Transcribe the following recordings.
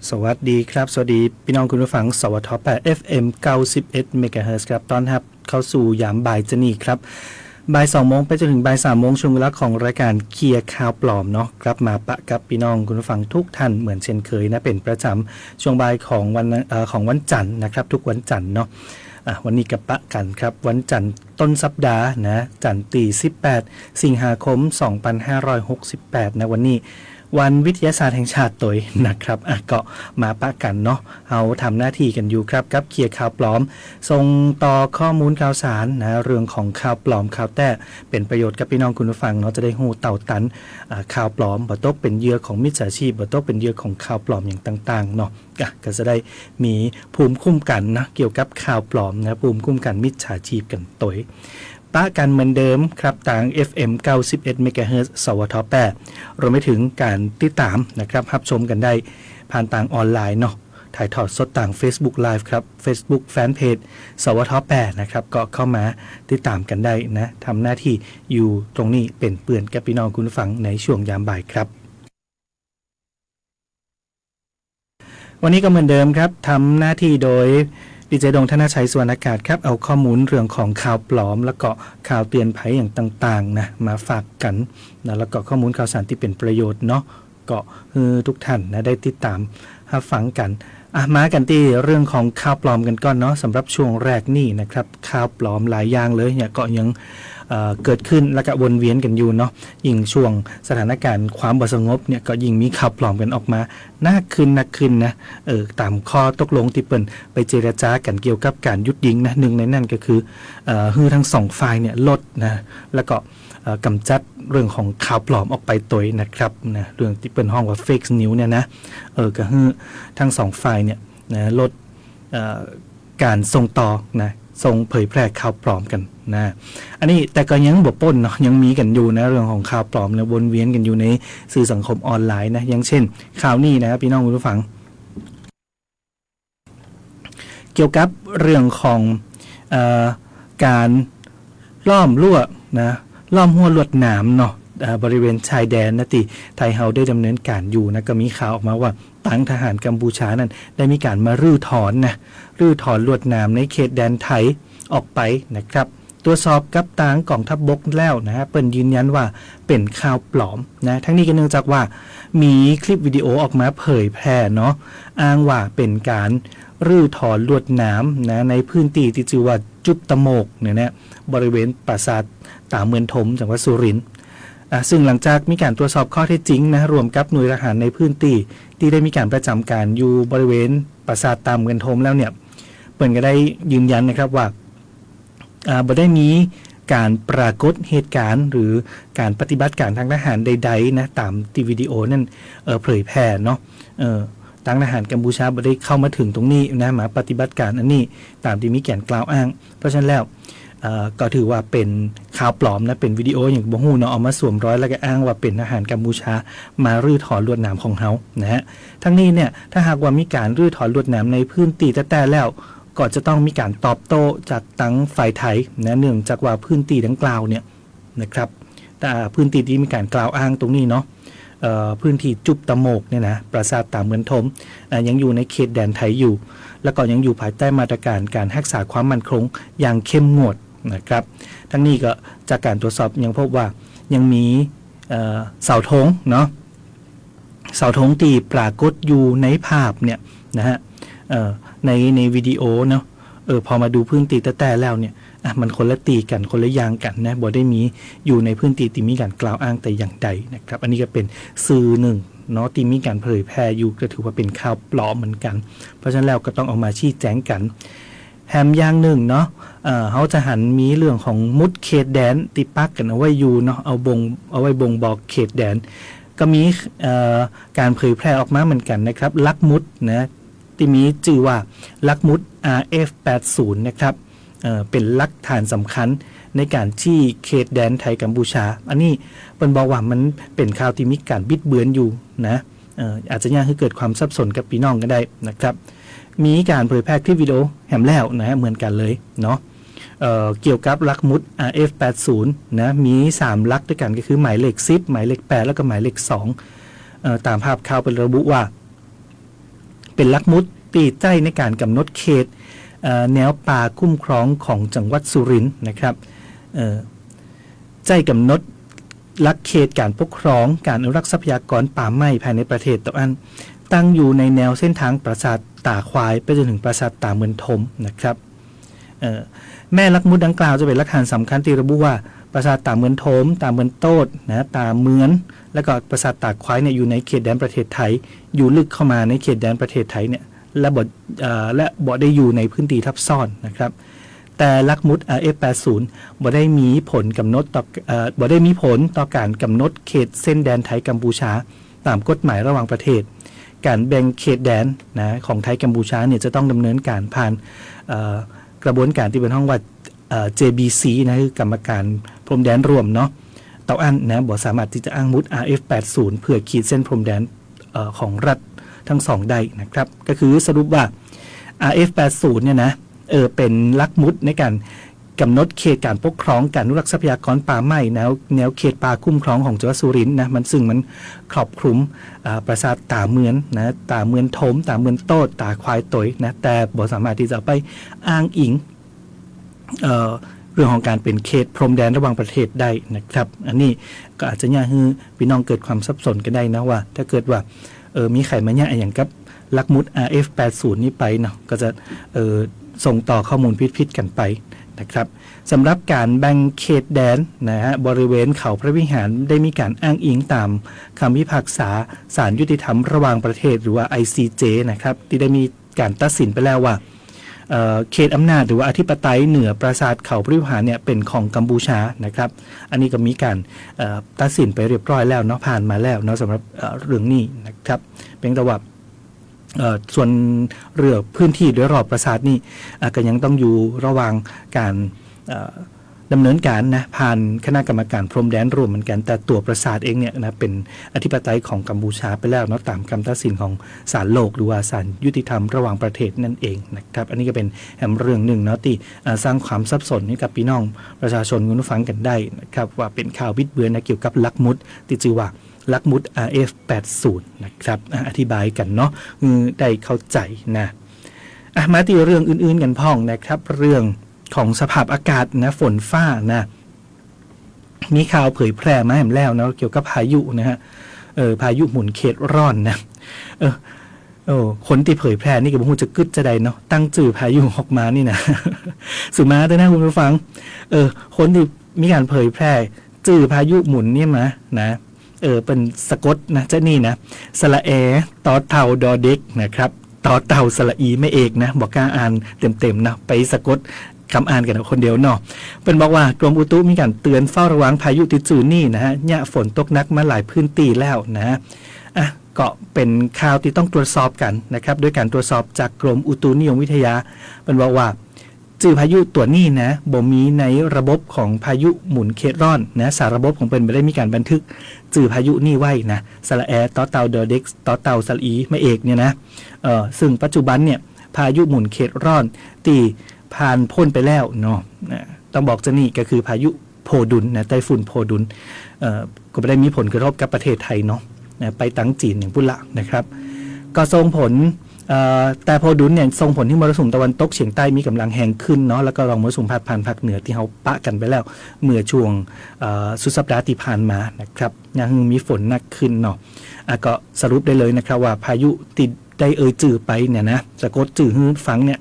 สวัสดีครับสวัสดีพี่น้องคุณผู้ฟังสวท8 FM 91 เมกะเฮิรตซ์ครับตอนรับเข้าสู่ยามบ่ายจะนี่ครับบ่าย2 โมงไปจนถึงบ่าย3 โมงช่วงเวลาของรายการเคลียร์ข่าวปลอมเนาะกลับมาปะกับพี่น้องคุณผู้ฟังทุกท่านเหมือนเช่นเคยนะเป็นประจำช่วงบ่ายของวันจันทร์นะครับทุกวันจันทร์เนาะวันนี้กับปะกันครับวันจันทร์ต้นสัปดาห์นะจันทร์ที่18 สิงหาคม 2568นะวันนี้วันวิทยาศาสตร์แห่งชาติตัวนะครับก็มาปะกันเนาะเอาทำหน้าที่กันอยู่ครับกับเคลียร์ข่าวปลอมส่งต่อข้อมูลข่าวสารนะเรื่องของข่าวปลอมข่าวแต้เป็นประโยชน์กับพี่น้องคุณผู้ฟังเนาะจะได้หูเต่าตันข่าวปลอมบ่ตกเป็นเหยื่อของมิจฉาชีพบ่ตกเป็นเหยื่อของข่าวปลอมอย่างต่างๆเนาะก็จะได้มีภูมิคุ้มกันนะเกี่ยวกับข่าวปลอมนะภูมิคุ้มกันมิจฉาชีพกันตัวปะกันเหมือนเดิมครับทาง FM 91 เมกะเฮิรตซ์สวท8รวมไปถึงการติดตามนะครับรับชมกันได้ผ่านทางออนไลน์เนาะถ่ายทอดสดต่าง Facebook Live ครับ Facebook Fanpage สวท8นะครับก็เข้ามาติดตามกันได้นะทำหน้าที่อยู่ตรงนี้เป็นเปื่อนกับพี่น้องคุณฟังในช่วงยามบ่ายครับวันนี้ก็เหมือนเดิมครับทำหน้าที่โดยดีเจดงธนชัยสุวรรณากาศครับเอาข้อมูลเรื่องของข่าวปลอมแล้วก็ข่าวเตือนภัยอย่างต่างๆนะมาฝากกันนะแล้วก็ข้อมูลข่าวสารที่เป็นประโยชน์เนาะก็ทุกท่านนะได้ติดตามรับฟังกันมากันที่เรื่องของข่าวปลอมกันก่อนเนาะสำหรับช่วงแรกนี่นะครับข่าวปลอมหลายอย่างเลยเนี่ยก็ยังเกิดขึ้นแล้วก็วนเวียนกันอยู่เนาะยิ่งช่วงสถานการณ์ความบ่สงบเนี่ยก็ยิ่งมีข่าวปลอมกันออกมานักขึ้นนะตามข้อตกลงที่เปิ้นไปเจรจากันเกี่ยวกับการยุดยิงนะหนึ่งในนั้นก็คือฮือทั้งสองฝ่ายเนี่ยลดนะแล้วก็กำจัดเรื่องของข่าวปลอมออกไปตัวนะครับนะเรื่องที่เปิ้นห้องว่า fake news เนี่ยนะก็ฮือทั้งสองฝ่ายเนี่ยนะลดการส่งต่อนะส่งเผยแพร่ข่าวปลอมกันนะอันนี้แต่ก็ยังบ่ป้นเนาะยังมีกันอยู่นะเรื่องของข่าวปลอมเนี่ยวนเวียนกันอยู่ในสื่อสังคมออนไลน์นะอย่างเช่นข่าวนี้นะครับพี่น้องผู้ฟังเกี่ยวกับเรื่องของการล้อมรั้วนะล้อมหัวลวดหนามเนาะบริเวณชายแดนนะติไทยเฮาได้ดำเนินการอยู่นะก็มีข่าวออกมาว่าตั้งทหารกัมพูชานั้นได้มีการมารื้อถอนลวดหนามในเขตแดนไทยออกไปนะครับตรวจสอบกับทางกองทัพบกแล้วนะฮะเปิ้นยืนยันว่าเป็นข่าวปลอมนะทั้งนี้ก็เนื่องจากว่ามีคลิปวิดีโอออกมาเผยแพร่เนาะอ้างว่าเป็นการรื้อถอนลวดหนามนะในพื้นที่ที่ชื่อว่าจุบตะโมกเนี่ยนะบริเวณปราสาทตาเมืองถมจังหวัดสุรินทร์ซึ่งหลังจากมีการตรวจสอบข้อเท็จจริงนะรวมกับหน่วยทหารในพื้นที่ได้มีการประจำการอยู่บริเวณปราสาทตาเมืองถมแล้วเนี่ยเปิ้นก็ได้ยืนยันนะครับว่าบ่ได้มีการปรากฏเหตุการณ์หรือการปฏิบัติการทางทหารใดๆนะตามที่วิดีโอนั่นเผยแพร่เนาะทางทหารกัมพูชาบ่ได้เข้ามาถึงตรงนี้นะมาปฏิบัติการอันนี้ตามที่มีการกล่าวอ้างเพราะฉะนั้นแล้วก็ถือว่าเป็นข่าวปลอมนะเป็นวิดีโออย่างบ่ฮู้เนาะเอามาสวมร้อยแล้วก็อ้างว่าเป็นทหารกัมพูชามารื้อถอนลวดหนามของเฮานะฮะทั้งนี้เนี่ยถ้าหากว่ามีการรื้อถอนลวดหนามในพื้นที่แต่แล้วก็จะต้องมีการตอบโต้จากทั้งฝ่ายไทยนะเนื่องจากว่าพื้นที่ดังกล่าวเนี่ยนะครับแต่พื้นที่ที่มีการกล่าวอ้างตรงนี้เนาะพื้นที่จุบตะโมกเนี่ยนะปราสาทตาเมืองถมยังอยู่ในเขตแดนไทยอยู่แล้วก็ยังอยู่ภายใต้มาตรการการรักษาความมั่นคงอย่างเข้มงวดนะครับทั้งนี้ก็จากการตรวจสอบยังพบว่ายังมีเสาธงเนาะเสาธงที่ปรากฏอยู่ในภาพเนี่ยนะฮะในวิดีโอเนาะพอมาดูพื้นที่แต่แล้วเนี่ยมันคนละตีกันคนละอย่างกันนะบ่ได้มีอยู่ในพื้นที่ที่มีการกล่าวอ้างแต่อย่างใดนะครับอันนี้ก็เป็นสื่อหนึ่งเนาะที่มีการเผยแพร่อยู่ก็ถือว่าเป็นข่าวปลอมเหมือนกันเพราะฉะนั้นแล้วก็ต้องเอามาชี้แจงกันแถมอย่างหนึ่งเนาะเขาจะหันมีเรื่องของมุดเขตแดนติปักกันเอาไว้อยู่เนาะเอาไว้บ่งบอกเขตแดนก็มีการเผยแพร่ออกมาเหมือนกันนะครับลักมุดนะที่มีชื่อว่าลักมุด RF80 นะครับเป็นหลักฐานสำคัญในการที่เขตแดนไทยกัมพูชาอันนี้เป็นบอกว่ามันเป็นข่าวที่มีการบิดเบือนอยู่นะอาจจะยังให้เกิดความสับสนกับพี่น้องก็ได้นะครับมีการเผยแพร่คลิปวิดีโอแหมแล้วนะฮะเหมือนกันเลยเนาะเกี่ยวกับลักมุด RF80 นะมี3ลักด้วยกันก็คือหมายเลข10หมายเลข8แล้วก็หมายเลข2ตามภาพข่าวเป็นระบุว่า เป็นลักมุดตีใจในการกำหนดเขตแนวป่าคุ้มครองของจังหวัดสุรินทร์นะครับใจกำหนดลักเขตการปกครองการอนุรักษ์ทรัพยากรป่าไม้ภายในประเทศตะวันตั้งอยู่ในแนวเส้นทางปราสาทตาควายไปจนถึงปราสาทตาเมืองทมนะครับแม่ลักมุดดังกล่าวจะเป็นหลักฐานสำคัญที่ระบุว่าปราสาทตาเมืองทมตาเมืองโตดนะตาเมือนและก็ปราสาทตาควายเนี่ยอยู่ในเขตแดนประเทศไทยอยู่ลึกเข้ามาในเขตแดนประเทศไทยเนี่ยและบ่ได้อยู่ในพื้นที่ทับซ้อนนะครับแต่ลักมุด RF80 บ่ได้มีผลกำหนดต่อบ่ได้มีผลต่อการกำหนดเขตเส้นแดนไทยกัมพูชาตามกฎหมายระหว่างประเทศการแบ่งเขตแดนนะของไทยกัมพูชาเนี่ยจะต้องดำเนินการผ่านกระบวนการที่เป็นห้องว่าJBC นะคือกรรมการพรมแดนรวมเนาะเต่าอันนะบ่สามารถที่จะอ้างมุด RF80 เพื่อขีดเส้นพรมแดนของรัฐทั้งสองได้นะครับก็คือสรุปว่า RF80 เนี่ยนะเป็นลักมุดในการกำหนดเขตการปกครองการอนุรักษ์ทรัพยากรป่าไม้แนวเขตป่าคุ้มครองของจังหวัดสุรินทร์นะมันซึ่งมันครอบคลุมปราสาทตาเมือนนะตาเมือนทมตาเมือนโตดตาควายตยนะแต่บ่สามารถที่จะไปอ้างอิงเรื่องของการเป็นเขตพรมแดนระหว่างประเทศได้นะครับอันนี้ก็อาจจะย่าให้พี่น้องเกิดความสับสนกันได้นะว่าถ้าเกิดว่ามีไขมันย่าอย่างกับลักมุด RF80 นี้ไปเนาะก็จะส่งต่อข้อมูลผิดๆกันไปนะครับสำหรับการแบ่งเขตแดนนะฮะบริเวณเขาพระวิหารได้มีการอ้างอิงตามคำพิพากษาศาลยุติธรรมระหว่างประเทศหรือว่า ICJ นะครับที่ได้มีการตัดสินไปแล้วว่าเขตอำนาจหรือว่าอธิปไตยเหนือปราสาทเขาพระวิหารเนี่ยเป็นของกัมพูชานะครับอันนี้ก็มีการตัดสินไปเรียบร้อยแล้วเนาะผ่านมาแล้วเนาะสำหรับเรื่องนี้นะครับเป็นแต่ว่าส่วนเรือพื้นที่โดยรอบปราสาทนี่ก็ยังต้องอยู่ระหว่างการดำเนินการนะผ่านคณะกรรมการพรมแดนรวมเหมือนกันแต่ตัวปราสาทเองเนี่ยนะเป็นอธิปไตยของกัมพูชาไปแล้วเนาะตามคำตัดสินของศาลโลกหรือว่าศาลยุติธรรมระหว่างประเทศนั่นเองนะครับอันนี้ก็เป็นแห่งเรื่องหนึ่งเนาะที่สร้างความสับสนให้กับพี่น้องประชาชนคุณผู้ฟังกันได้นะครับว่าเป็นข่าวบิดเบือนนะเกี่ยวกับลักมุดที่ชื่อว่าลักมุด RF80 นะครับอธิบายกันเนาะได้เข้าใจนะมาที่เรื่องอื่นๆกันพ้องนะครับเรื่องของสภาพอากาศนะฝนฟ้านะมีข่าวเผยแพร่มาแหมแล้วนะเกี่ยวกับพายุนะฮะพายุหมุนเขตร้อนนะคนที่เผยแพร่นี่ก็บ่ฮู้จะกึดจะใดเนาะตั้งชื่อพายุออกมานี่นะ สุมาเด้อนะคุณผู้ฟังคนที่มีการเผยแพร่ชื่อพายุหมุนนี่มานะเป็นสะกดนะจะนี่นะสระแอต่อเต่าดอเด็กนะครับต่อเต่าสระอีไม่เอกนะบอกกล้าอ่านเต็มๆนะไปสะกดคำอ่านกันคนเดียวเนาะเป็นบอกว่ากรมอุตุมีการเตือนเฝ้าระวังพายุติดจูนี่นะฮะเนี่ยฝนตกหนักมาหลายพื้นที่แล้วนะก็เป็นข่าวที่ต้องตรวจสอบกันนะครับด้วยการตรวจสอบจากกรมอุตุนิยมวิทยาเป็นบอกว่าจื่อพายุตัวนี้นะบ่มีในระบบของพายุหมุนเขตร้อนนะสารระบบของเป็นไม่ได้มีการบันทึกจื่อพายุนี่ไว้นะสระแอต่อเต่าเดอเด็กต่อเต่าสระอีไม่เอกเนี่ยนะซึ่งปัจจุบันเนี่ยพายุหมุนเขตร้อนตีผ่านพ้นไปแล้วเนาะต้องบอกจะนี่ก็คือพายุโพดุลนะไต้ฝุ่นโพดุลก็ไม่ได้มีผลกระทบกับประเทศไทยเนาะไปตั้งจีนอย่างพุ่นละนะครับก็ส่งผลแต่โพดุลเนี่ยส่งผลที่มรสุมตะวันตกเฉียงใต้มีกำลังแรงขึ้นเนาะแล้วก็รองมรสุมพาดผ่านภาคเหนือที่เขาปะกันไปแล้วเมื่อช่วงสุดสัปดาห์ที่ผ่านมานะครับยังมีฝนหนักขึ้นเนาะก็สรุปได้เลยนะครับว่าพายุติดได้จื่อไปเนี่ยนะสะกดจื่อฮื้อฟังเนี่ย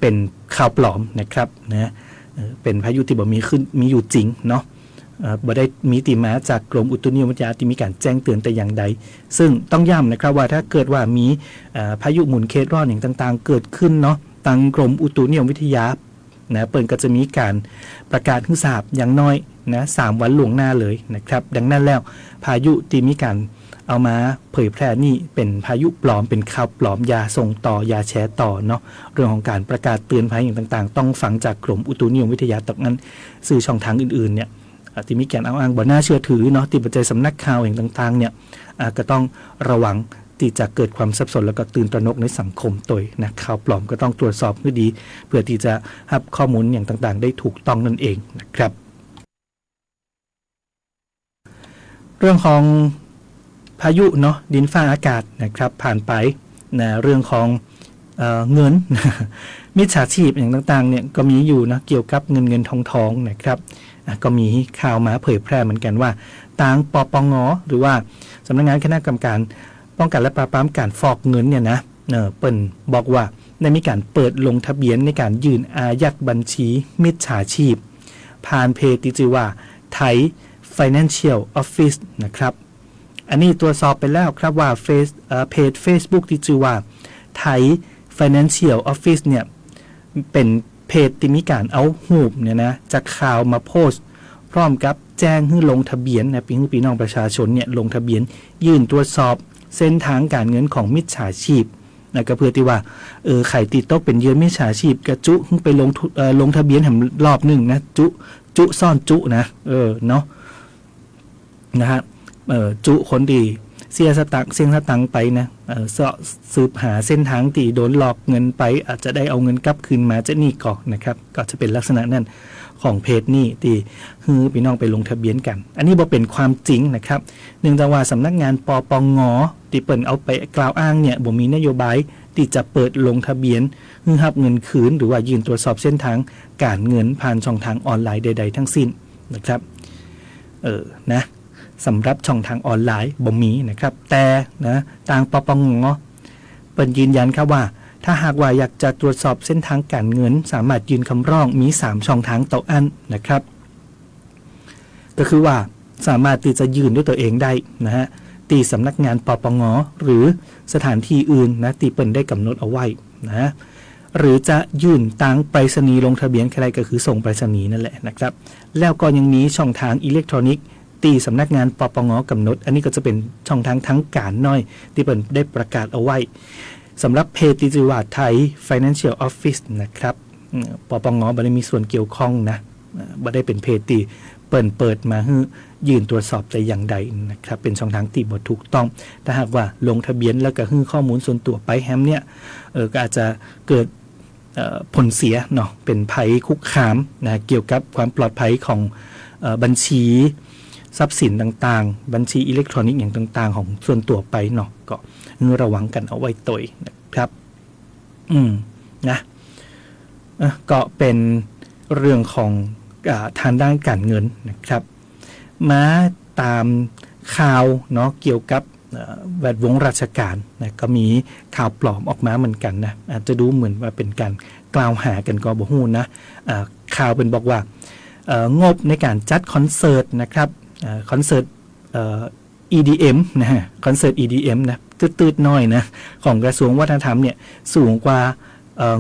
เป็นข่าวปลอมนะครับนะเป็นพายุที่บ่มีขึ้นมีอยู่จริงเนาะบ่ได้มีติมาจากกรมอุตุนิยมวิทยาที่มีการแจ้งเตือนแต่อย่างใดซึ่งต้องย้ำนะครับว่าถ้าเกิดว่ามีพายุหมุนเขตร้อนอย่างต่างๆเกิดขึ้นเนาะทางกรมอุตุนิยมวิทยานะเปิดก็จะมีการประกาศให้ทราบอย่างน้อยนะ3 วันล่วงหน้าเลยนะครับดังนั้นแล้วพายุที่มีการเอามาเผยแพร่นี่เป็นพายุปลอมเป็นข่าวปลอมยาส่งต่อยาแชร์ต่อเนาะเรื่องของการประกาศเตือนภัยอย่างต่างๆต้องฟังจากกรมอุตุนิยมวิทยาตรงนั้นสื่อช่องทางอื่นๆเนี่ยที่มีการเอาอ้างบ่น่าเชื่อถือเนาะที่ปัจจัยสำนักข่าวอย่างต่างๆเนี่ยก็ต้องระวังที่จะเกิดความสับสนแล้วก็ตื่นตระหนกในสังคมตัวนะข่าวปลอมก็ต้องตรวจสอบให้ดีเพื่อที่จะรับข้อมูลอย่างต่างๆได้ถูกต้องนั่นเองนะครับเรื่องของพายุเนาะดินฟ้าอากาศนะครับผ่านไป นะเรื่องของเงิน มิจฉาชีพอย่างต่างๆเนี่ยก็มีอยู่นะเกี่ยวกับเงินทองนะครับก็มีข่าวมาเผยแพร่เหมือนกันว่าทางปปงหรือว่าสำนักงานคณะกรรมการป้องกันและปราบปรามการฟอกเงินเนี่ยนะเปิ่นบอกว่าได้มีการเปิดลงทะเบียนในการยื่นอายัดบัญชีมิจฉาชีพผ่านเพจที่ชื่อว่าไทย Financial Office นะครับอันนี้ตรวจสอบไปแล้วครับว่าเพจ Facebook ที่ชื่อว่าไทย Financial Office เนี่ยเป็นเพจที่มีการเอารูปเนี่ยนะจากข่าวมาโพสต์พร้อมกับแจ้งให้ลงทะเบียนนะพี่น้องประชาชนเนี่ยลงทะเบียนยื่นตรวจสอบเส้นทางการเงินของมิจฉาชีพนะก็เพื่อที่ว่าไข่ติดตกเป็นเหยื่อมิจฉาชีพกระจุไปลงทะเบียนแห่งรอบหนึ่งนะจุซ่อนจุนะเนาะนะฮะจุคนดีเสียสตังค์ไปนะสืบหาเส้นทางที่โดนหลอกเงินไปอาจจะได้เอาเงินกลับคืนมาจะนี่ก่อนนะครับก็จะเป็นลักษณะนั้นของเพจนี้ที่พี่น้องไปลงทะเบียนกันอันนี้บ่เป็นความจริงนะครับเนื่องจากว่าสำนักงานปปงที่เปิ่นเอาไปกล่าวอ้างเนี่ยบ่มีนโยบายที่จะเปิดลงทะเบียนรับเงินคืนหรือว่ายื่นตรวจสอบเส้นทางการเงินผ่านช่องทางออนไลน์ใดๆทั้งสิ้นนะครับนะสำหรับช่องทางออนไลน์บ่มีนะครับแต่นะทางปปงเปิ่นยืนยันครับว่าถ้าหากว่าอยากจะตรวจสอบเส้นทางการเงินสามารถยื่นคำร้องมี3ช่องทางต่ออันนะครับก็คือว่าสามารถที่จะยื่นด้วยตัวเองได้นะฮะที่สำนักงานปปงหรือสถานที่อื่นนะที่เปิ่นได้กำหนดเอาไว้นะหรือจะยื่นทางไปรษณีย์ลงทะเบียนใครก็คือส่งไปรษณีย์นั่นแหละนะครับแล้วก็ยังมีช่องทางอิเล็กทรอนิกส์ที่สำนักงานปปงกำหนดอันนี้ก็จะเป็นช่องทางทั้งการน้อยที่เปิ่นได้ประกาศเอาไว้สำหรับเพจที่ชื่อว่าไทย Financial Office นะครับปปงบ่ได้มีส่วนเกี่ยวข้องนะบ่ได้เป็นเพจที่เปิดมาให้ยืนตรวจสอบแต่อย่างใดนะครับเป็นช่องทางที่บ่ถูกต้องถ้าหากว่าลงทะเบียนแล้วก็ให้ข้อมูลส่วนตัวไปแฮมเนี่ยก็อาจจะเกิดผลเสียเนาะเป็นภัยคุกคามนะเกี่ยวกับความปลอดภัยของบัญชีทรัพย์สินต่างๆบัญชีอิเล็กทรอนิกส์อย่างต่างๆของส่วนตัวไปเนาะก็ระวังกันเอาไว้ตัวนะครับนะก็เป็นเรื่องของทางด้านการเงินนะครับมาตามข่าวเนาะเกี่ยวกับแวดวงราชการนะก็มีข่าวปลอมออกมาเหมือนกันนะอาจจะดูเหมือนว่าเป็นการกล่าวหากันก็บ่ฮู้นะข่าวเป็นบอกว่างบในการจัดคอนเสิร์ตนะครับคอนเสิร์ตEDM นะฮะคอนเสิร์ต EDM นะตืดๆน้อยนะของกระทรวงวัฒนธรรมเนี่ยสูงกว่า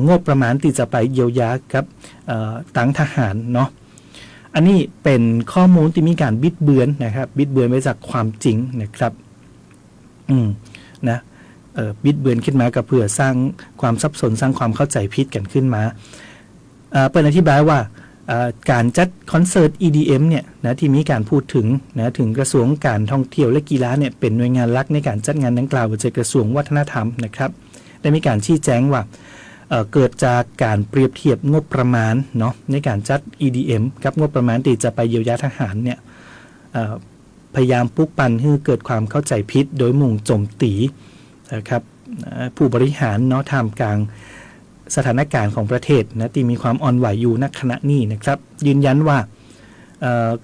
งบประมาณที่จะไปเยียวยากับตั้งทหารเนาะอันนี้เป็นข้อมูลที่มีการบิดเบือนนะครับบิดเบือนมาจากความจริงนะครับนะบิดเบือนขึ้นมาก็เพื่อสร้างความสับสนสร้างความเข้าใจผิดกันขึ้นมาเปิดอธิบายว่าการจัดคอนเสิร์ต EDM เนี่ยนะที่มีการพูดถึงนะถึงกระทรวงการท่องเที่ยวและกีฬาเนี่ยเป็นหน่วยงานหลักในการจัดงานดังกล่าวจากกระทรวงวัฒนธรรมนะครับได้มีการชี้แจงว่าเกิดจากการเปรียบเทียบงบประมาณเนาะในการจัด EDM กับงบประมาณที่จะไปเยียวยาทหารเนี่ยพยายามปลุกปั่นให้เกิดความเข้าใจผิดโดยมุ่งโจมตีนะครับผู้บริหารเนาะท่ามกลางสถานการณ์ของประเทศนะที่มีความอ่อนไหวอยู่ณขณะนี้นะครับยืนยันว่า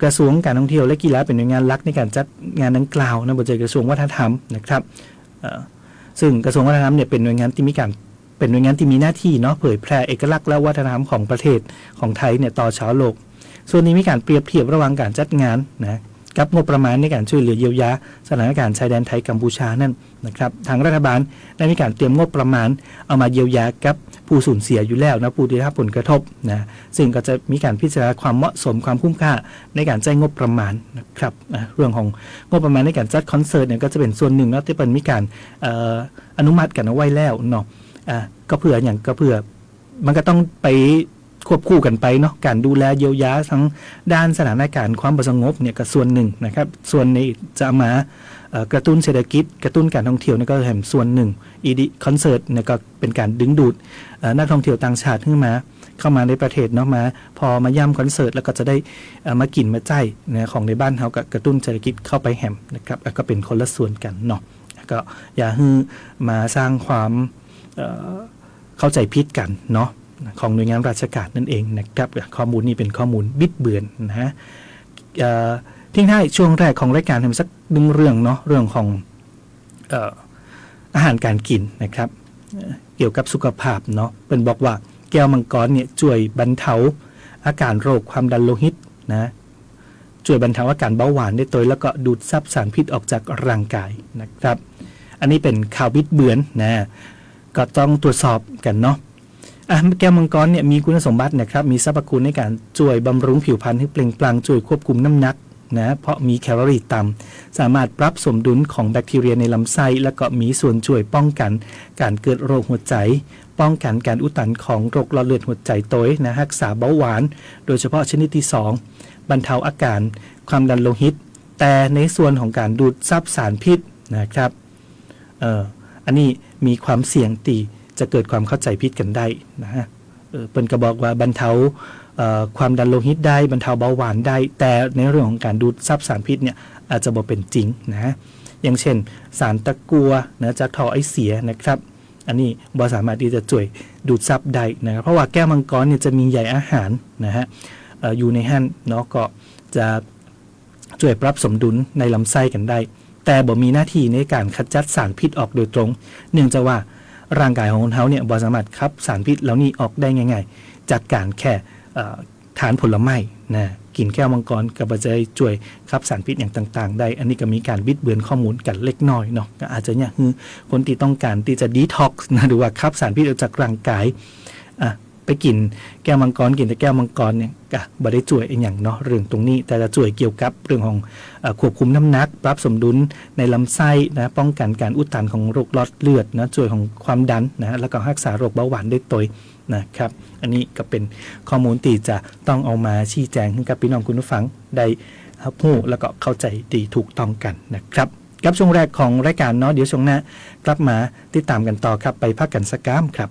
กระทรวงการท่องเที่ยวและกีฬาเป็นหน่วยงานหลักในการจัดงานดังกล่าวนะบนใจกระทรวงวัฒนธรรมนะครับซึ่งกระทรวงวัฒนธรรมเนี่ยเป็นหน่วยงานที่มีหน้าที่เนาะเผยแพร่เอกลักษณ์และวัฒนธรรมของประเทศของไทยเนี่ยต่อชาวโลกส่วนนี้มีการเปรียบเทียบระหว่างการจัดงานนะกับงบประมาณในการช่วยเหลือเยียวยาสถานการณ์ชายแดนไทยกัมพูชานั่นนะครับทางรัฐบาลได้มีการเตรียมงบประมาณเอามาเยียวยากับผู้สูญเสียอยู่แล้วนะผู้ที่ได้รับผลกระทบนะซึ่งก็จะมีการพิจารณาความเหมาะสมความคุ้มค่าในการใช้งบประมาณนะครับเรื่องของงบประมาณในการจัดคอนเสิร์ตเนี่ยก็จะเป็นส่วนหนึ่งนะที่เป็นมีการอนุมัติกันเอาไว้แล้วเนาะก็เพื่อมันก็ต้องไปควบคู่กันไปเนาะการดูแลเยียวยาทั้งด้านสถานการณ์ความสงบเนี่ยก็ส่วนหนึ่งนะครับส่วนนี้จะมากระตุ้นเศรษฐกิจกระตุ้นการท่องเที่ยวนี่ก็แห่งส่วนหนึ่งคอนเสิร์ตเนี่ยก็เป็นการดึงดูดนักท่องเที่ยวต่างชาติขึ้นมาเข้ามาในประเทศเนาะมาพอมาย่ำคอนเสิร์ตแล้วก็จะได้มากินมาใจนะของในบ้านเขาก็กระตุ้นเศรษฐกิจเข้าไปแห่มนะครับก็เป็นคนละส่วนกันเนาะ ก็อย่าให้มาสร้างความเข้าใจผิดกันเนาะของหน่วยงานราชการนั่นเองนะครับข้อมูลนี้เป็นข้อมูลบิดเบือนนะฮะทิ้งท้ายช่วงแรกของรายการทำสักหนึ่งเรื่องเนาะเรื่องของอาหารการกินนะครับเกี่ยวกับสุขภาพเนาะเป็นบอกว่าแก้วมังกรเนี่ยช่วยบรรเทาอาการโรคความดันโลหิตนะช่วยบรรเทาอาการเบาหวานได้ตัวแล้วก็ดูดซับสารพิษออกจากร่างกายนะครับอันนี้เป็นข่าวบิดเบือนนะก็ต้องตรวจสอบกันเนาะแก้วมังกรเนี่ยมีคุณสมบัตินะครับมีสรรพคุณในการช่วยบำรุงผิวพรรณให้เปล่งปลั่งช่วยควบคุมน้ำหนักนะเพราะมีแคลอรี่ต่ำสามารถปรับสมดุลของแบคทีเรียในลำไส้แล้วก็มีส่วนช่วยป้องกันการเกิดโรคหัวใจป้องกันการอุดตันของโรคหลอดเลือดหัวใจโตยนะรักษาเบาหวานโดยเฉพาะชนิดที่2บรรเทาอาการความดันโลหิตแต่ในส่วนของการดูดซับสารพิษนะครับอันนี้มีความเสี่ยงตีจะเกิดความเข้าใจผิดกันได้นะฮะเปิ้นก็บอกว่าบรรเทาความดันโลหิตได้บรรเทาเบาหวานได้แต่ในเรื่องของการดูดซับสารพิษเนี่ยอาจจะบ่เป็นจริงนะอย่างเช่นสารตะกั่วนะจากท่อไอเสียนะครับอันนี้บ่สามารถที่จะช่วยดูดซับได้นะครับเพราะว่าแก้วมังกรเนี่ยจะมีใยอาหารนะฮะอยู่ในหั่นเนาะก็จะช่วยปรับสมดุลในลำไส้กันได้แต่บ่มีหน้าที่ในการขจัดสารพิษออกโดยตรงเนื่องจากว่าร่างกายของคนเฮาเนี่ยบ่สามารถขับสารพิษเหล่านี้ออกได้ง่ายๆจากการแค่ทานผลไม้นะกินแก้วมังกรก็จะช่วยขับสารพิษอย่างต่างๆได้อันนี้ก็มีการบิดเบือนข้อมูลกันเล็กน้อยเนาะก็อาจจะเนี่ยคือคนที่ต้องการที่จะดีท็อกซ์นะหรือว่าขับสารพิษออกจากร่างกายไปกินแก้วมังกรกินแต่แก้วมังกรเนี่ยก็บ่ได้ช่วยอย่างเนาะเรื่องตรงนี้แต่จะช่วยเกี่ยวกับเรื่องของควบคุมน้ำหนักปรับสมดุลในลำไส้นะป้องกันการอุดตันของโรคหลอดเลือดนะช่วยของความดันนะแล้วก็รักษาโรคเบาหวานได้ตัวนะครับอันนี้ก็เป็นข้อมูลที่จะต้องเอามาชี้แจงให้กับพี่น้องคุณผู้ฟังได้รับรู้แล้วก็เข้าใจดีถูกต้องกันนะครับกับช่วงแรกของรายการเนาะเดี๋ยวช่วงหน้ากลับมาติดตามกันต่อครับไปพักกันสักก้ามครับ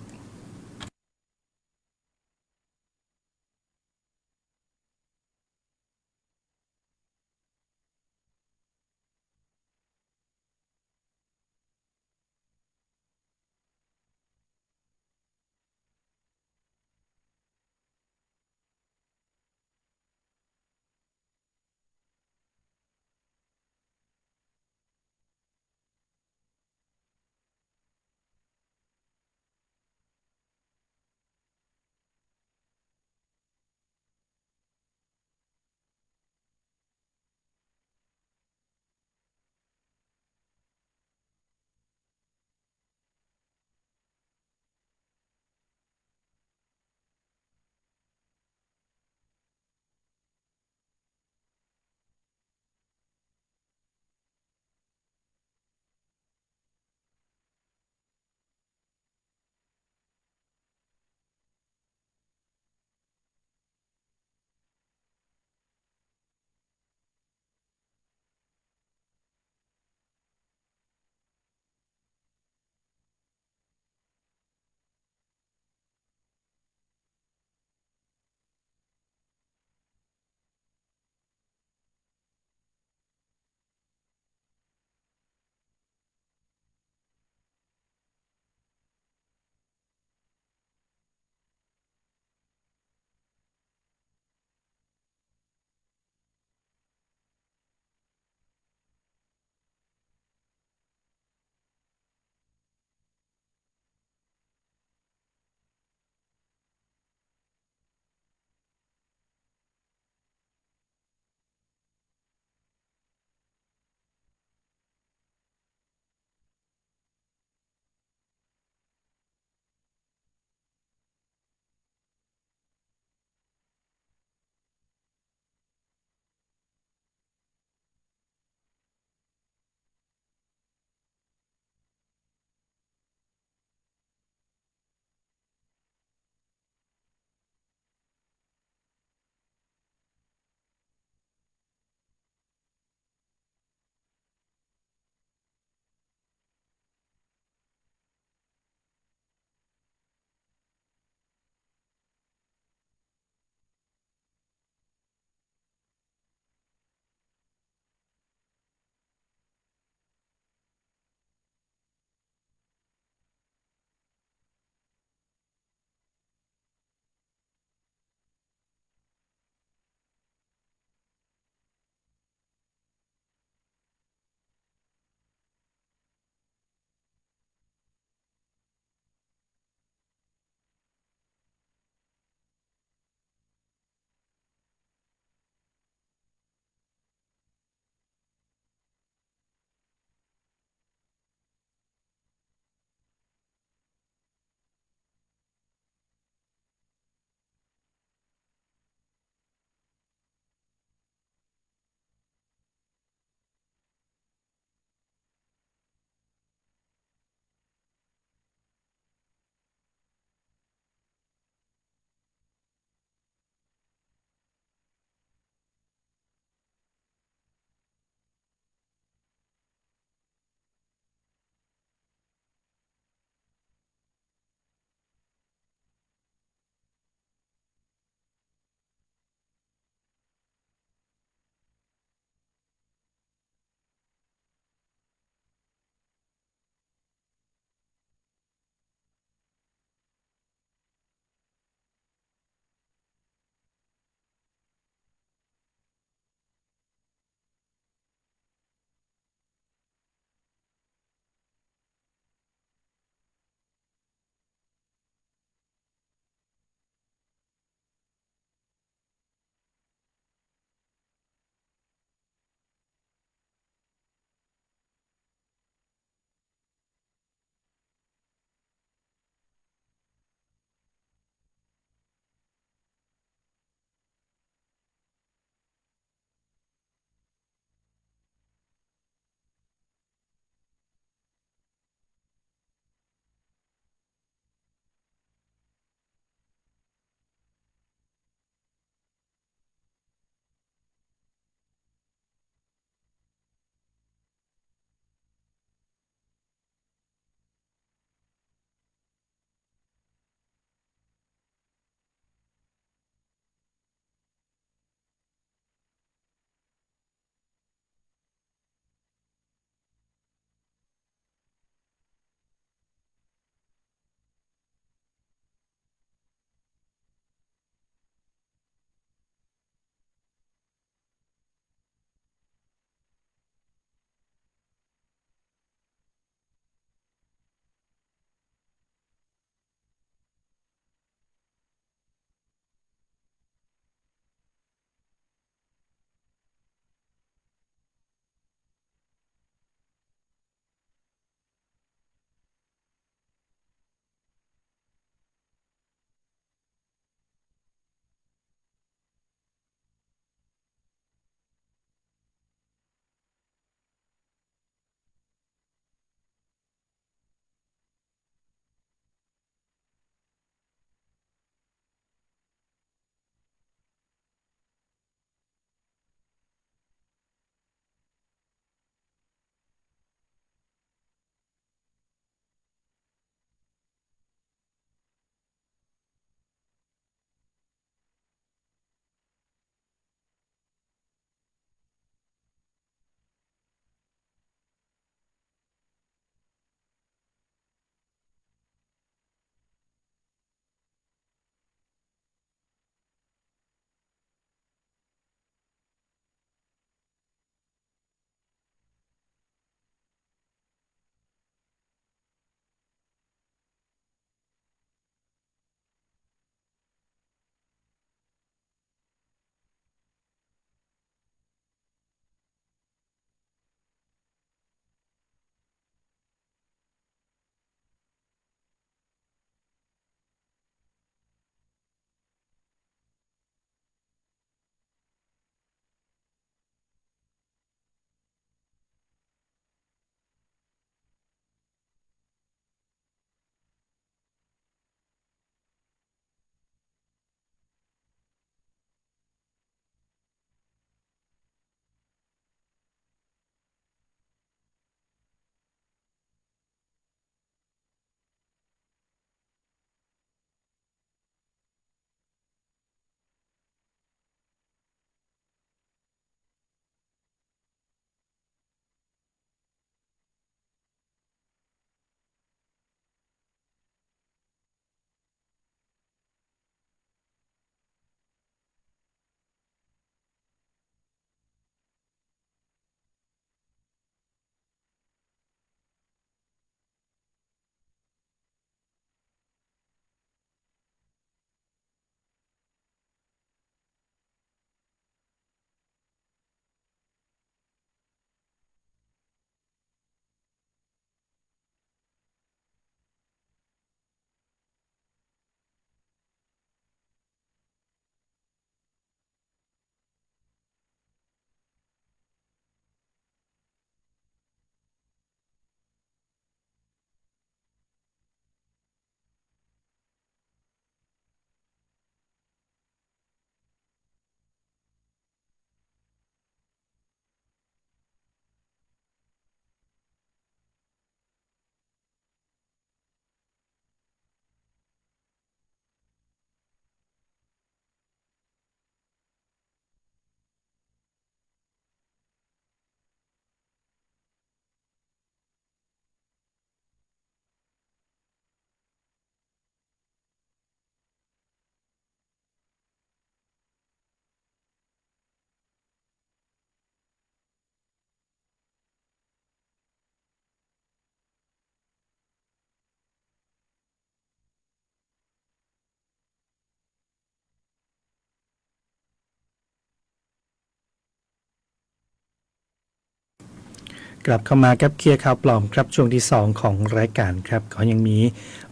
กลับเข้ามากับเคลียร์ข่าวปลอมครับช่วงที่2ของรายการครับก็ยังมี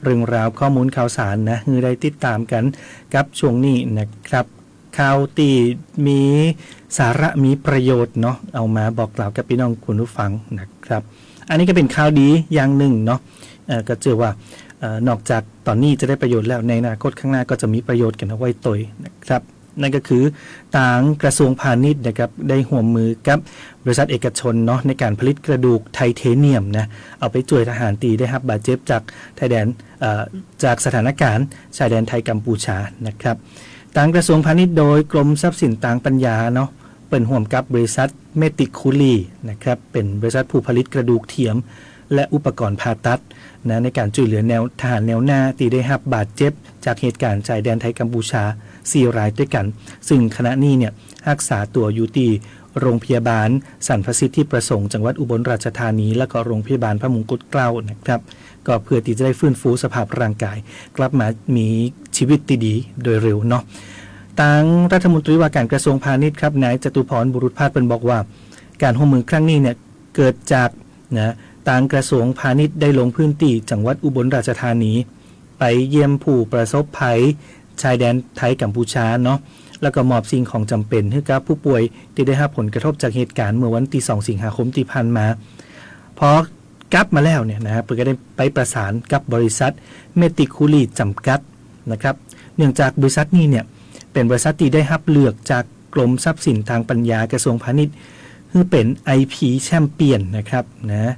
เรื่องราวข้อมูลข่าวสารนะให้ได้ติดตามกันกับช่วงนี้นะครับข่าวตีมีสาระมีประโยชน์เนาะเอามาบอกกล่าวกับพี่น้องคุณผู้ฟังนะครับอันนี้ก็เป็นข่าวดีอย่างหนึ่งเนาะก็เจอว่านอกจากตอนนี้จะได้ประโยชน์แล้วในอนาคตข้างหน้าก็จะมีประโยชน์กันเอาไว้ตัวนะครับนั่นก็คือทางกระทรวงพาณิชย์นะครับได้ร่วมมือกับบริษัทเอกชนเนาะในการผลิตกระดูกไทเทเนียมนะเอาไปช่วยทหารตีได้รับบาดเจ็บจากชายแดนจากสถานการณ์ชายแดนไทยกัมพูชานะครับทางกระทรวงพาณิชย์โดยกรมทรัพย์สินทางปัญญาเนาะเปิดร่วมกับบริษัทเมติคูลีนะครับเป็นบริษัทผู้ผลิตกระดูกเทียมและอุปกรณ์ผ่าตัดนะในการช่วยเหลือทหารแนวหน้าที่ได้รับบาดเจ็บจากเหตุการณ์ชายแดนไทยกัมพูชา4 รายด้วยกันซึ่งขณะนี้เนี่ยรักษาตัวอยู่ที่โรงพยาบาลสรรพสิทธิประสงค์จังหวัดอุบลราชธานีและก็โรงพยาบาลพระมงกุฎเกล้านะครับก็เพื่อที่จะได้ฟื้นฟูสภาพร่างกายกลับมามีชีวิตที่ดีโดยเร็วเนาะทางรัฐมนตรีว่าการกระทรวงพาณิชย์ครับนายจตุพรบุรุษพาสเป็นบอกว่าการร่วมมือครั้งนี้เนี่ยเกิดจากนะทางกระทรวงพาณิชย์ได้ลงพื้นที่จังหวัดอุบลราชธานีไปเยี่ยมผู้ประสบภัยชายแดนไทยกัมพูชาเนาะแล้วก็มอบสิ่งของจำเป็นให้กับผู้ป่วยที่ได้รับผลกระทบจากเหตุการณ์เมื่อวันที่2 สิงหาคมที่ผ่านมาพอกลับมาแล้วเนี่ยนะครับเพื่อก็ได้ไปประสานกับบริษัทเมติคูลีจำกัดนะครับเนื่องจากบริษัทนี้เนี่ยเป็นบริษัทที่ได้รับเลือกจากกรมทรัพย์สินทางปัญญากระทรวงพาณิชย์คือเป็น IP แชมเปี้ยนนะครับนะ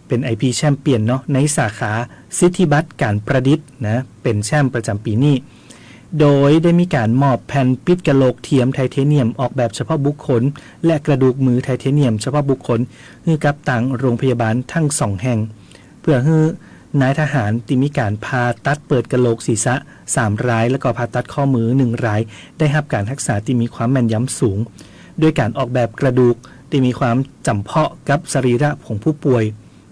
เป็น IP แชมเปี้ยนเนาะในสาขาสิทธิบัตรการประดิษฐ์นะเป็นแชมป์ประจำปีนี้โดยได้มีการมอบแผ่นปิดกะโหลกเทียมไทเทเนียมออกแบบเฉพาะบุคคลและกระดูกมือไทเทเนียมเฉพาะบุคคลให้กับต่างโรงพยาบาลทั้ง2 แห่งเพื่อให้นายทหารที่มีการผ่าตัดเปิดกะโหลกศีรษะ3 รายและก็ผ่าตัดข้อมือ1 รายได้รับการรักษาที่มีความแม่นยำสูงด้วยการออกแบบกระดูกที่มีความจำเพาะกับสรีระของผู้ป่วย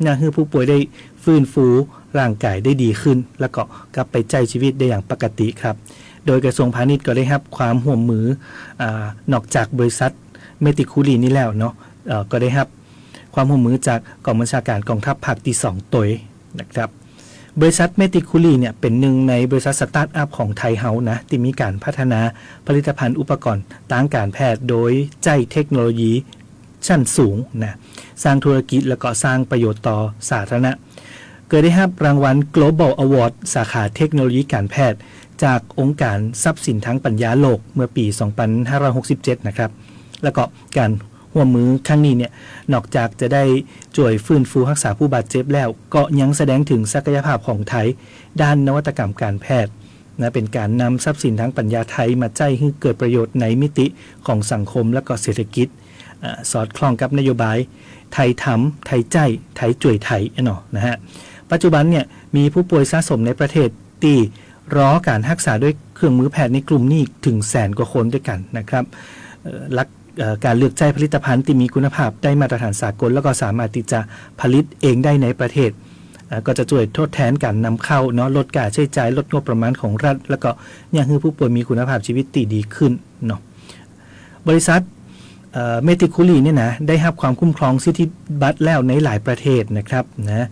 น่าให้ผู้ป่วยได้ฟื้นฟูร่างกายได้ดีขึ้นแล้วก็กลับไปใช้ชีวิตได้อย่างปกติครับโดยกระทรวงพาณิชย์ก็ได้รับความร่วมมือนอกจากบริษัทเมติคูลีนี่แล้วเนาะก็ได้รับความร่วมมือจากกองบัญชาการกองทัพภาคที่2ตัวนะครับบริษัทเมติคูลีเนี่ยเป็นหนึ่งในบริษัทสตาร์ทอัพของไทยเฮานะที่มีการพัฒนาผลิตภัณฑ์อุปกรณ์ทางการแพทย์โดยใช้เทคโนโลยีชั้นสูงนะสร้างธุรกิจแล้วก็สร้างประโยชน์ต่อสาธารณะเกิดได้รับรางวัล Global Award สาขาเทคโนโลยีการแพทย์จากองค์การทรัพย์สินทางปัญญาโลกเมื่อปี 2567 นะครับแล้วก็การร่วมมือครั้งนี้เนี่ยนอกจากจะได้ช่วยฟื้นฟูรักษาผู้บาดเจ็บแล้วก็ยังแสดงถึงศักยภาพของไทยด้านนวัตกรรมการแพทย์นะเป็นการนำทรัพย์สินทางปัญญาไทยมาใช้ให้เกิดประโยชน์ในมิติของสังคมและก็เศรษฐกิจสอดคล้องกับนโยบายไทยทำไทยใจไทยจ่วยไทยเนาะนะฮะปัจจุบันเนี่ยมีผู้ป่วยสะสมในประเทศที่รอการรักษาด้วยเครื่องมือแพทย์ในกลุ่มนี้ถึง100,000 กว่าคนด้วยกันนะครับการเลือกใช้ผลิตภัณฑ์ที่มีคุณภาพได้มาตรฐานสากลแล้วก็สามารถที่จะผลิตเองได้ในประเทศก็จะช่วยทดแทนการนำเข้าเนาะลดการใช้จ่ายลดงบประมาณของรัฐแล้วก็ยังให้ผู้ป่วยมีคุณภาพชีวิตที่ดีขึ้นเนาะบริษัทเมติคูลีเนี่ยนะได้รับความคุ้มครองสิทธิบัตรแล้วในหลายประเทศนะครับนะ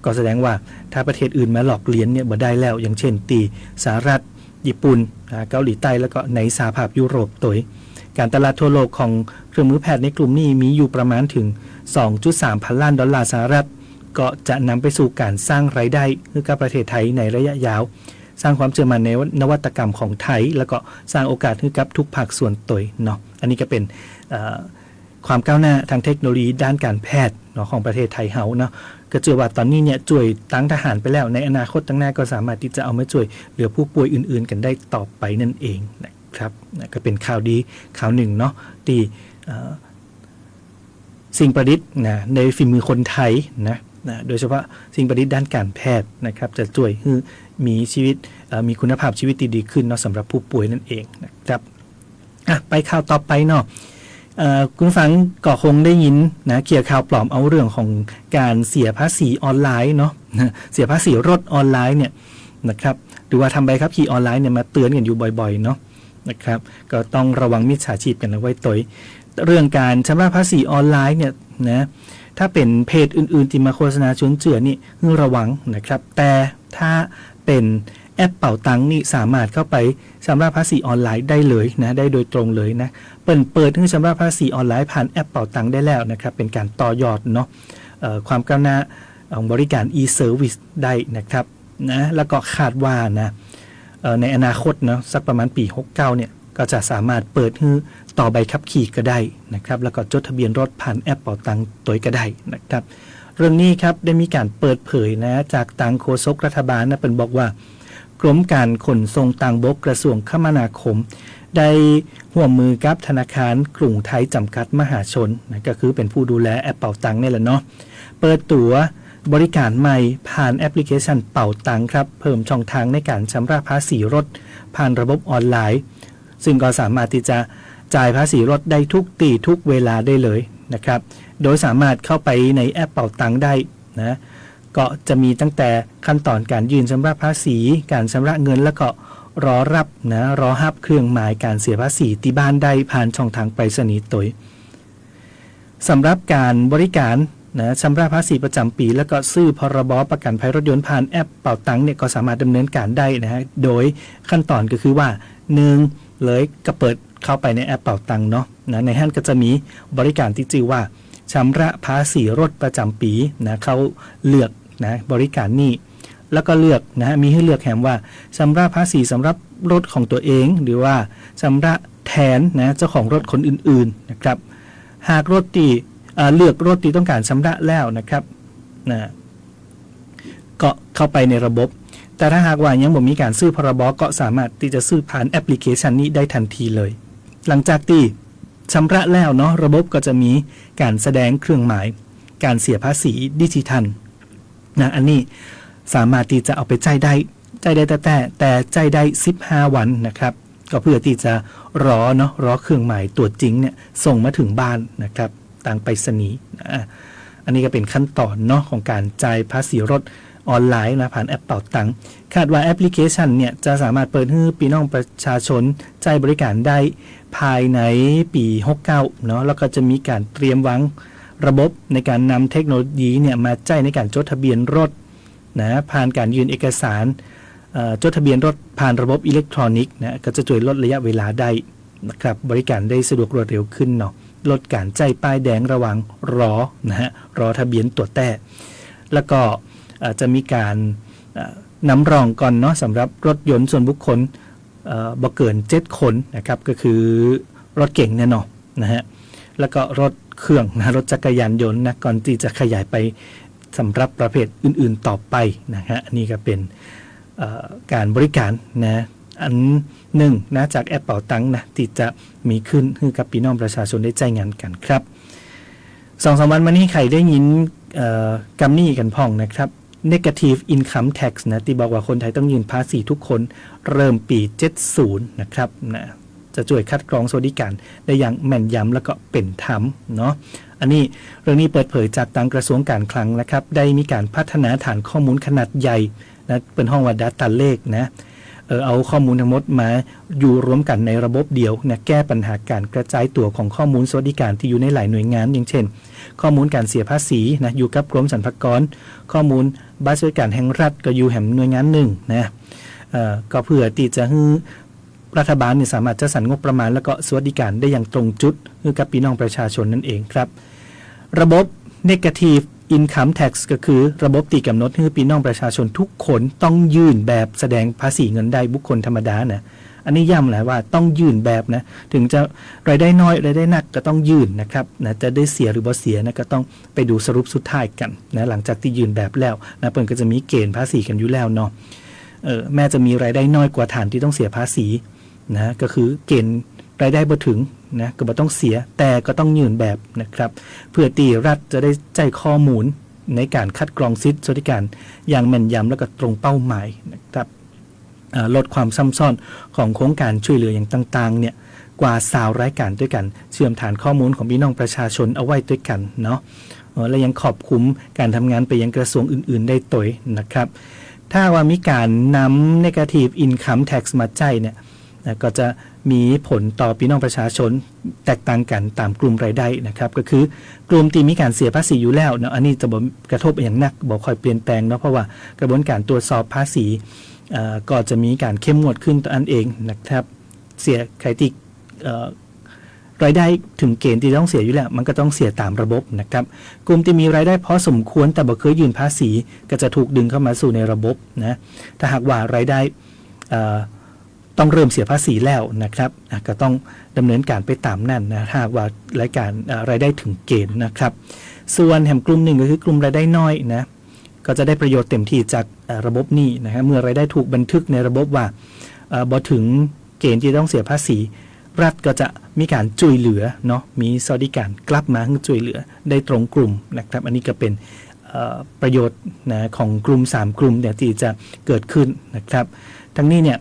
ก็แสดงว่าถ้าประเทศอื่นมาหลอกเลียนเนี่ยบ่ได้แล้วอย่างเช่นตีสหรัฐญี่ปุ่นเกาหลีใต้แล้วก็ในสหภาพยุโรปตัวการตลาดทั่วโลกของเครื่องมือแพทย์ในกลุ่มนี้มีอยู่ประมาณถึง 2.3 พันล้านดอลลาร์สหรัฐก็จะนำไปสู่การสร้างรายได้ให้กับประเทศไทยในระยะยาวสร้างความเชื่อมั่นในนวัตกรรมของไทยแล้วก็สร้างโอกาสให้กับทุกภาคส่วนตัวเนาะอันนี้ก็เป็นความก้าวหน้าทางเทคโนโลยีด้านการแพทย์เนาะของประเทศไทยเฮาเนาะก็เชื่อว่าตอนนี้เนี่ยช่วยตั้งทหารไปแล้วในอนาคตข้างหน้าก็สามารถที่จะเอามาช่วยเหลือผู้ป่วยอื่นๆกันได้ต่อไปนั่นเองนะครับก็เป็นข่าวดีข่าวหนึ่งเนาะที่สิ่งประดิษฐ์นะในฝีมือคนไทยนะโดยเฉพาะสิ่งประดิษฐ์ด้านการแพทย์นะครับจะช่วยให้มีชีวิตมีคุณภาพชีวิตที่ดีขึ้นเนาะสำหรับผู้ป่วยนั่นเองนะครับไปข่าวต่อไปเนาะคุณฟังก็คงได้ยินนะเกี่ยวข่าวปลอมเอาเรื่องของการเสียภาษีออนไลน์เนาะเสียภาษีรถออนไลน์เนี่ยนะครับหรือว่าทำใบขับขี่ออนไลน์เนี่ยมาเตือนกันอยู่บ่อยๆเนาะนะครับก็ต้องระวังมิจฉาชีพกันเอาไว้ตัว เรื่องการชำระภาษีออนไลน์เนี่ยนะถ้าเป็นเพจอื่นๆที่มาโฆษณาชวนเจือนี่ระวังนะครับแต่ถ้าเป็นแอปเป่าตังนี่สามารถเข้าไปชำระภาษีออนไลน์ได้เลยนะได้โดยตรงเลยนะเปิดให้ชำระภาษีออนไลน์ผ่านแอปเป่าตังได้แล้วนะครับเป็นการต่อยอดเนาะความก้าวหน้าของบริการ e-service ได้นะครับนะแล้วก็คาดว่านะในอนาคตเนาะสักประมาณปี69เนี่ยก็จะสามารถเปิดให้ต่อใบขับขี่ก็ได้นะครับแล้วก็จดทะเบียนรถผ่านแอปเป่าตังตัวก็ได้นะครับเรื่องนี้ครับได้มีการเปิดเผยนะจากทางโฆษกรัฐบาลนะเป็นบอกว่ากรมการขนส่งทางบกกระทรวงคมนาคมได้ร่วมมือกับธนาคารกรุงไทยจำกัดมหาชนนะก็คือเป็นผู้ดูแลแอปเป่าตังนี่แหละเนาะเปิดตัวบริการใหม่ผ่านแอปพลิเคชันเป่าตังครับเพิ่มช่องทางในการชำระภาษีรถผ่านระบบออนไลน์ซึ่งก็สามารถที่จะจ่ายภาษีรถได้ทุกตีทุกเวลาได้เลยนะครับโดยสามารถเข้าไปในแอปเป่าตังได้นะก็จะมีตั้งแต่ขั้นตอนการยื่นชำระภาษีการชำระเงินแล้วก็รอรับเครื่องหมายการเสียภาษีที่บ้านได้ผ่านช่องทางไปรษณีย์ตัวสำหรับการบริการชำระภาษีประจำปีแล้วก็ซื้อพรบประกันภัยรถยนต์ผ่านแอปเป่าตังเนี่ยก็สามารถดำเนินการได้นะฮะโดยขั้นตอนก็คือว่า1เลยก็เปิดเข้าไปในแอปเป่าตังเนาะในนั้นก็จะมีบริการที่ชื่อว่าชำระภาษีรถประจำปีนะเขาเลือกนะบริการนี้แล้วก็เลือกนะมีให้เลือกแถมว่าชำระภาษีสำหรับรถของตัวเองหรือว่าชำระแทนนะเจ้าของรถคนอื่นๆนะครับหากรถที่เลือกรถที่ต้องการชำระแล้วนะครับนะก็เข้าไปในระบบแต่ถ้าหากว่ายังบ่มีการซื้อพรบก็สามารถที่จะซื้อผ่านแอปพลิเคชันนี้ได้ทันทีเลยหลังจากที่ชำระแล้วเนาะระบบก็จะมีการแสดงเครื่องหมายการเสียภาษีดิจิทัลนะอันนี้สามารถที่จะเอาไปจ่ายได้แต่จ่ายได้15วันนะครับก็เพื่อที่จะรอเครื่องหมายตัวจริงเนี่ยส่งมาถึงบ้านนะครับทางไปรษณีย์อันนี้ก็เป็นขั้นตอนเนาะของการจ่ายภาษีรถออนไลน์นะผ่านแอปเป่าตังคาดว่าแอปพลิเคชันเนี่ยจะสามารถเปิดให้พี่น้องประชาชนจ่ายบริการได้ภายในปี69เนาะแล้วก็จะมีการเตรียมวางระบบในการนำเทคโนโลยีเนี่ยมาจ่ายในการจดทะเบียนรถนะผ่านการยื่นเอกสารจดทะเบียนรถผ่านระบบอิเล็กทรอนิกส์นะก็จะช่วยลดระยะเวลาได้นะครับบริการได้สะดวกรวดเร็วขึ้นเนาะลดการจ่ายป้ายแดงระหว่างรอทะเบียนตัวแต้แล้วก็จะมีการนำรองก่อนเนาะสำหรับรถยนต์ส่วนบุคคลบ่เกิน7คนนะครับก็คือรถเก่งเนี่ยเนาะนะฮะแล้วก็รถเครื่องนะรถจักรยานยนต์นะก่อนที่จะขยายไปสำหรับประเภทอื่นๆต่อไปนะฮะอันนี้ก็เป็นการบริการนะอันหนึ่งนะจากแอปเป่าตังนะที่จะมีขึ้นให้กับพี่น้องประชาชนได้จ่ายงานกันครับ2-3 วันมานี้ใครได้ยินกำนี้กันพ่องนะครับ Negative Income Tax นะที่บอกว่าคนไทยต้องยื่นภาษีทุกคนเริ่มปี70นะครับนะจะช่วยคัดกรองสวัสดิการได้อย่างแม่นยำแล้วก็เป็นธรรมเนาะอันนี้เรื่องนี้เปิดเผยจากทางกระทรวงการคลังนะครับได้มีการพัฒนาฐานข้อมูลขนาดใหญ่นะเป็นห้องว่า Data Lake นะเอาข้อมูลทั้งหมดมาอยู่รวมกันในระบบเดียวนะแก้ปัญหาการกระจายตัวของข้อมูลสวัสดิการที่อยู่ในหลายหน่วยงานอย่างเช่นข้อมูลการเสียภาษีนะอยู่กับกรมสรรพากรข้อมูลบัตรสวัสดิการแห่งรัฐก็อยู่แห่งหน่วยงานหนึ่งนะก็เพื่อที่จะให้รัฐบาลสามารถจัดสรรงบประมาณแล้วก็สวัสดิการได้อย่างตรงจุดให้กับพี่น้องประชาชนนั่นเองครับระบบ Negative Income Tax ก็คือระบบที่กำหนดให้พี่น้องประชาชนทุกคนต้องยื่นแบบแสดงภาษีเงินได้บุคคลธรรมดานะอันนี้ย้ำแหละว่าต้องยื่นแบบนะถึงจะรายได้น้อยรายได้หนักก็ต้องยื่นนะครับนะจะได้เสียหรือบ่เสียนะก็ต้องไปดูสรุปสุดท้ายกันนะหลังจากที่ยื่นแบบแล้วนะเพิ่นก็จะมีเกณฑ์ภาษีกันอยู่แล้วเนาะแม้จะมีรายได้น้อยกว่าฐานที่ต้องเสียภาษีนะก็คือเกณฑ์รายได้บ่ถึงนะก็บ่ต้องเสียแต่ก็ต้องยื่นแบบนะครับเพื่อที่รัฐจะได้ใจข้อมูลในการคัดกรองสิทธิสวัสดิการอย่างแม่นยำและก็ตรงเป้าหมายนะครับลดความซ้ำซ้อนของโครงการช่วยเหลืออย่างต่างๆเนี่ยกว่า20รายการด้วยกันเชื่อมฐานข้อมูลของพี่น้องประชาชนเอาไว้ด้วยกันเนาะและยังขอบคุ้มการทำงานไปยังกระทรวงอื่นๆได้ตัวนะครับถ้าว่ามีการนำ Negative Income Tax มาจ่ายเนี่ย นะก็จะมีผลต่อพี่น้องประชาชนแตกต่างกันตามกลุ่มรายได้นะครับก็คือกลุ่มที่มีการเสียภาษีอยู่แล้วเนาะอันนี้จะบ่กระทบอย่างนักบ่ค่อยเปลี่ยนแปลงเนาะเพราะว่ากระบวนการตรวจสอบภาษีก็จะมีการเข้มงวดขึ้นตัวอันเองนะครับเสียใครที่รายได้ถึงเกณฑ์ที่ต้องเสียอยู่แล้วมันก็ต้องเสียตามระบบนะครับกลุ่มที่มีรายได้พอสมควรแต่บ่เคยยื่นภาษีก็จะถูกดึงเข้ามาสู่ในระบบนะถ้าหากว่ารายได้ต้องเริ่มเสียภาษีแล้วนะครับก็ต้องดำเนินการไปตามนั่นนะถ้าหากว่ารายได้ถึงเกณฑ์นะครับส่วนแห่งกลุ่มหนึ่งก็คือกลุ่มรายได้น้อยนะก็จะได้ประโยชน์เต็มที่จากระบบนี้นะครับเมื่อรายได้ถูกบันทึกในระบบว่าบ่ถึงเกณฑ์ที่ต้องเสียภาษีรัฐก็จะมีการช่วยเหลือเนาะมีสวัสดิการกลับมาให้ช่วยเหลือได้ตรงกลุ่มนะครับอันนี้ก็เป็นประโยชน์นะของกลุ่ม3กลุ่มเนี่ยที่จะเกิดขึ้นนะครับทั้งนี้เนี่ย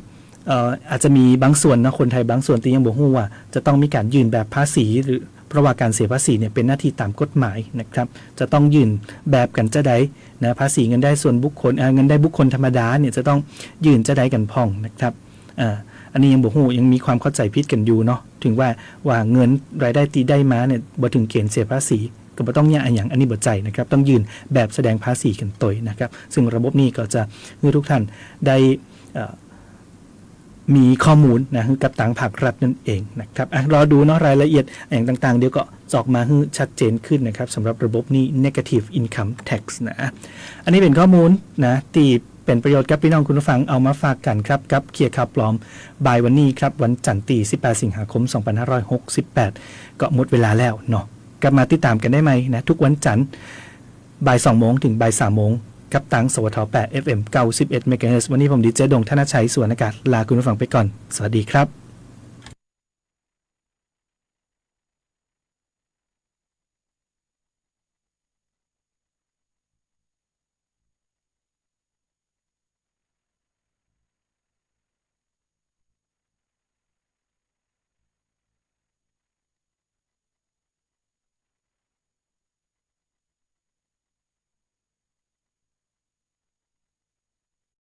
อาจจะมีบางส่วนนะคนไทยบางส่วนที่ยังบอกว่าจะต้องมีการยื่นแบบภาษีหรือเพราะว่าการเสียภาษีเนี่ยเป็นหน้าที่ตามกฎหมายนะครับจะต้องยื่นแบบกันจะได้นะภาษีเงินได้ส่วนบุคคลเงินได้บุคคลธรรมดาเนี่ยจะต้องยื่นจะได้กันพ่องนะครับอันนี้ยังบอกยังมีความเข้าใจผิดกันอยู่เนาะถึงว่าเงินรายได้ตีได้มาเนี่ยบ่ถึงเกณฑ์เสียภาษีก็บ่ต้องอย่างอันนี้บ่ใจนะครับต้องยื่นแบบแสดงภาษีกันตัวนะครับซึ่งระบบนี้ก็จะให้ทุกท่านได้มีข้อมูลนะกับทางภาครัฐนั่นเองนะครับรอดูเนาะรายละเอียดอย่างต่างๆเดี๋ยวก็ออกมาให้ชัดเจนขึ้นนะครับสำหรับระบบนี้ negative income tax นะอันนี้เป็นข้อมูลนะที่เป็นประโยชน์กับพี่น้องคุณผู้ฟังเอามาฝากกันครับกับเคลียร์ข่าวปลอมบ่ายวันนี้ครับวันจันทร์ที่18สิงหาคม2568ก็หมดเวลาแล้วเนาะกลับมาติดตามกันได้ไหมนะทุกวันจันทร์บ่าย 2 โมงถึงบ่าย 3 โมงกับตังสวท8 FM 91 MHz วันนี้ผมดีเจดงธนชัยสุวรรณากาศลาคุณผู้ฟังไปก่อนสวัสดีครับ